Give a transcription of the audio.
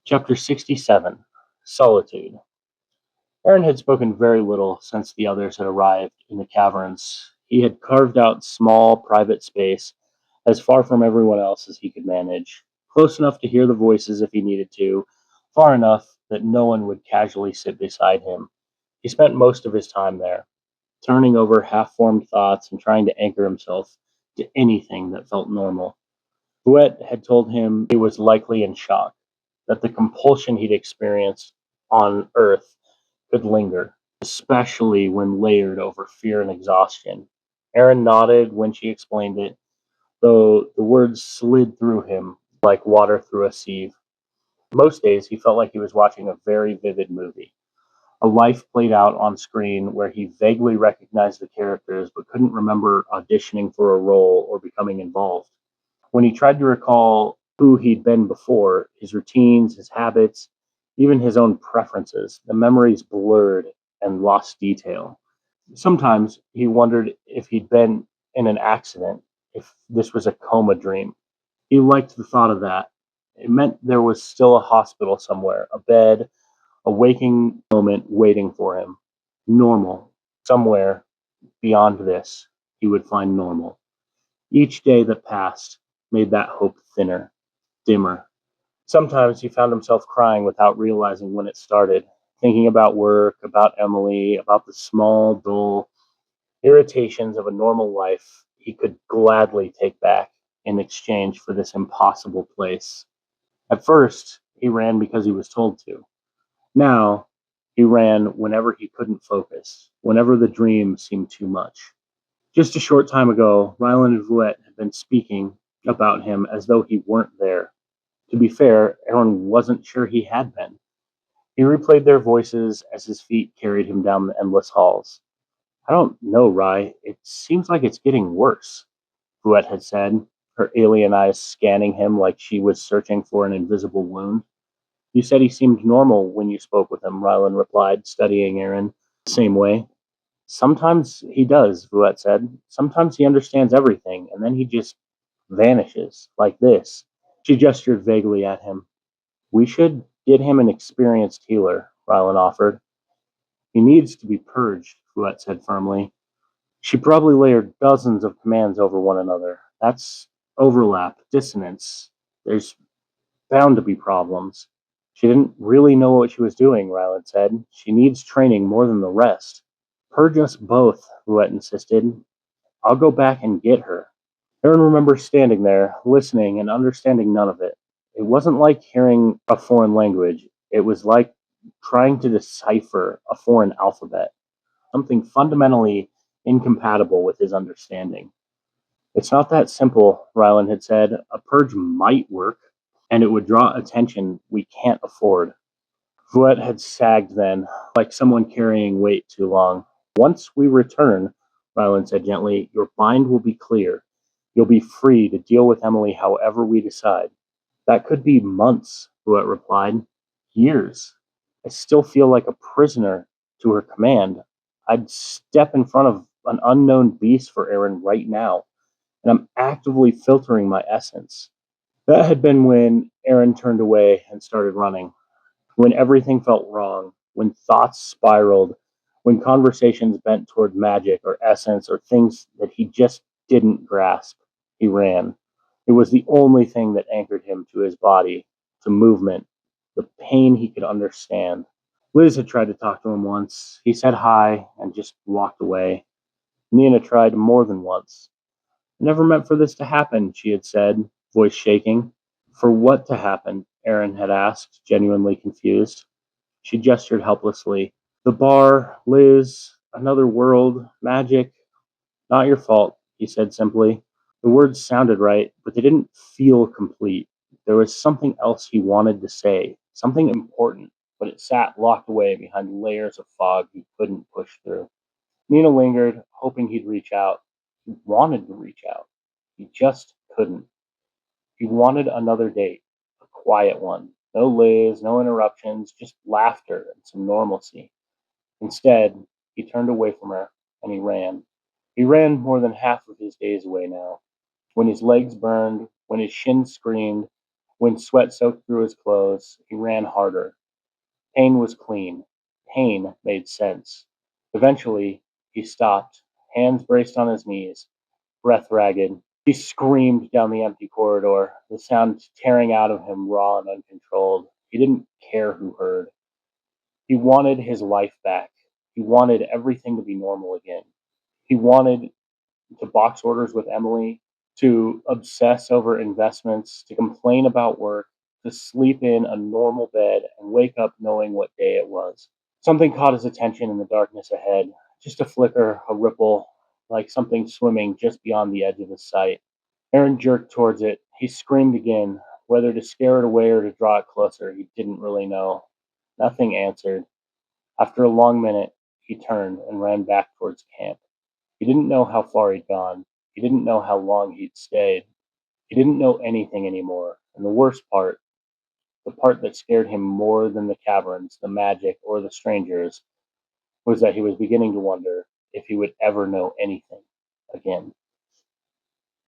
Chapter 67 Solitude. Aaron had spoken very little since the others had arrived in the caverns. He had carved out small, private space as far from everyone else as he could manage, close enough to hear the voices if he needed to, far enough that no one would casually sit beside him. He spent most of his time there, turning over half formed thoughts and trying to anchor himself to anything that felt normal. Bouet had told him he was likely in shock, that the compulsion he'd experienced on Earth could linger, especially when layered over fear and exhaustion. Aaron nodded when she explained it, though the words slid through him like water through a sieve. Most days he felt like he was watching a very vivid movie, a life played out on screen where he vaguely recognized the characters but couldn't remember auditioning for a role or becoming involved. When he tried to recall who he'd been before, his routines, his habits, even his own preferences, the memories blurred and lost detail. Sometimes he wondered if he'd been in an accident, if this was a coma dream. He liked the thought of that. It meant there was still a hospital somewhere, a bed, a waking moment waiting for him. Normal. Somewhere beyond this, he would find normal. Each day that passed made that hope thinner, dimmer. Sometimes he found himself crying without realizing when it started, thinking about work, about Emily, about the small, dull irritations of a normal life he could gladly take back in exchange for this impossible place. At first, he ran because he was told to. Now, he ran whenever he couldn't focus, whenever the dream seemed too much. Just a short time ago, Ryland and Vouet had been speaking about him as though he weren't there. To be fair, Aaron wasn't sure he had been. He replayed their voices as his feet carried him down the endless halls. I don't know, Rye. It seems like it's getting worse, Vouet had said, her alien eyes scanning him like she was searching for an invisible wound. You said he seemed normal when you spoke with him, Ryland replied, studying Aaron the same way. Sometimes he does, Vouet said. Sometimes he understands everything, and then he just vanishes, like this. She gestured vaguely at him. We should get him an experienced healer, Rylan offered. He needs to be purged, Fouette said firmly. She probably layered dozens of commands over one another. That's overlap, dissonance. There's bound to be problems. She didn't really know what she was doing, Rylan said. She needs training more than the rest. Purge us both, Fouette insisted. I'll go back and get her. Aaron remembers standing there, listening and understanding none of it. It wasn't like hearing a foreign language. It was like trying to decipher a foreign alphabet, something fundamentally incompatible with his understanding. It's not that simple, Rylan had said. A purge might work, and it would draw attention we can't afford. Fouette had sagged then, like someone carrying weight too long. Once we return, Ryland said gently, your mind will be clear. You'll be free to deal with Emily however we decide. That could be months, Fouette replied. Years. I still feel like a prisoner to her command. I'd step in front of an unknown beast for Aaron right now, and I'm actively filtering my essence. That had been when Aaron turned away and started running, when everything felt wrong, when thoughts spiraled, when conversations bent toward magic or essence or things that he just didn't grasp. He ran. It was the only thing that anchored him to his body, to movement, the pain he could understand. Liz had tried to talk to him once. He said hi and just walked away. Nina tried more than once. I never meant for this to happen, she had said, voice shaking. For what to happen? Aaron had asked, genuinely confused. She gestured helplessly. The bar, Liz, another world, magic. Not your fault, he said simply. The words sounded right, but they didn't feel complete. There was something else he wanted to say, something important, but it sat locked away behind layers of fog he couldn't push through. Nina lingered, hoping he'd reach out. He wanted to reach out. He just couldn't. He wanted another date, a quiet one. No Liz, no interruptions, just laughter and some normalcy. Instead, he turned away from her and he ran. He ran more than half of his days away now. When his legs burned, when his shins screamed, When sweat soaked through his clothes, he ran harder. Pain was clean. Pain made sense. Eventually, he stopped, hands braced on his knees, breath ragged. He screamed down the empty corridor, the sound tearing out of him raw and uncontrolled. He didn't care who heard. He wanted his life back. He wanted everything to be normal again. He wanted to box orders with Emily, to obsess over investments, to complain about work, to sleep in a normal bed and wake up knowing what day it was. Something caught his attention in the darkness ahead, just a flicker, a ripple, like something swimming just beyond the edge of his sight. Aaron jerked towards it. He screamed again, whether to scare it away or to draw it closer, he didn't really know. Nothing answered. After a long minute, he turned and ran back towards camp. He didn't know how far he'd gone. He didn't know how long he'd stayed. He didn't know anything anymore. And the worst part, the part that scared him more than the caverns, the magic, or the strangers, was that he was beginning to wonder if he would ever know anything again.